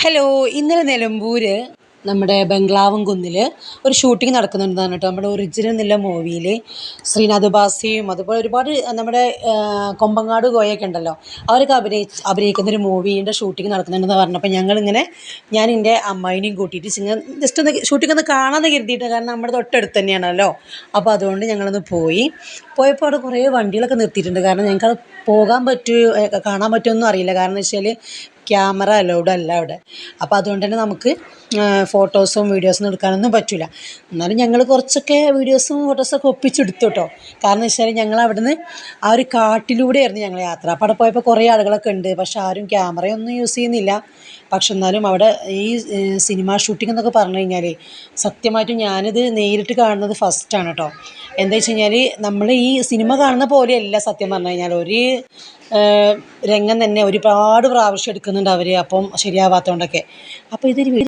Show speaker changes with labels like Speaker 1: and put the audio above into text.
Speaker 1: Hello, ഇന്നലെ നിലമ്പൂർ നമ്മുടെ ബംഗ്ലാവും കുന്നിൽ ഒരു ഷൂട്ടിംഗ് നടക്കുന്നുണ്ടെന്നാണ് കേട്ടോ. നമ്മുടെ ഒറിജിനൽ എന്നുള്ള മൂവിയിൽ ശ്രീനാഥ് ബാസിയും അതുപോലെ ഒരുപാട് നമ്മുടെ കൊമ്പങ്ങാട് കോയൊക്കെ ഉണ്ടല്ലോ, അവരൊക്കെ അഭിനയിക്കുന്നൊരു മൂവീൻ്റെ ഷൂട്ടിംഗ് നടക്കുന്നുണ്ടെന്ന് പറഞ്ഞപ്പോൾ ഞാൻ എൻ്റെ അമ്മായിനെയും കൂട്ടിയിട്ട് ജസ്റ്റ് ഒന്ന് ഷൂട്ടിംഗ് ഒന്ന് കാണാമെന്ന് കരുതിയിട്ട്, കാരണം നമ്മുടെ തൊട്ടടുത്ത് തന്നെയാണല്ലോ. അപ്പോൾ അതുകൊണ്ട് ഞങ്ങളൊന്ന് പോയപ്പോൾ അവിടെ കുറേ വണ്ടികളൊക്കെ നിർത്തിയിട്ടുണ്ട്. കാരണം ഞങ്ങൾക്കത് പോകാൻ കാണാൻ പറ്റുമെന്നൊന്നും അറിയില്ല. കാരണം എന്ന് വെച്ചാൽ ക്യാമറ അലൗഡ് അല്ല അവിടെ. അപ്പോൾ അതുകൊണ്ട് തന്നെ നമുക്ക് ഫോട്ടോസും വീഡിയോസൊന്നും എടുക്കാനൊന്നും പറ്റില്ല. എന്നാലും ഞങ്ങൾ കുറച്ചൊക്കെ വീഡിയോസും ഫോട്ടോസൊക്കെ ഒപ്പിച്ചെടുത്തു കേട്ടോ. കാരണം വെച്ചാൽ ഞങ്ങൾ അവിടുന്ന് ആ ഒരു കാട്ടിലൂടെയായിരുന്നു ഞങ്ങൾ യാത്ര. അപ്പോൾ അവിടെ പോയപ്പോൾ കുറേ ആളുകളൊക്കെ ഉണ്ട്, പക്ഷെ ആരും ക്യാമറയൊന്നും യൂസ് ചെയ്യുന്നില്ല. പക്ഷെ എന്നാലും അവിടെ ഈ സിനിമ ഷൂട്ടിംഗ് എന്നൊക്കെ പറഞ്ഞു കഴിഞ്ഞാൽ സത്യമായിട്ടും ഞാനിത് നേരിട്ട് കാണുന്നത് ഫസ്റ്റാണ് കേട്ടോ. എന്താ വെച്ച് കഴിഞ്ഞാൽ നമ്മൾ ഈ സിനിമ കാണുന്ന പോലെയല്ല സത്യം പറഞ്ഞു കഴിഞ്ഞാൽ. ഒരു രംഗം തന്നെ ഒരുപാട് പ്രാവശ്യം എടുക്കുന്നുണ്ട് അവർ, അപ്പം ശരിയാവാത്തതുകൊണ്ടൊക്കെ. അപ്പോൾ ഇതൊരു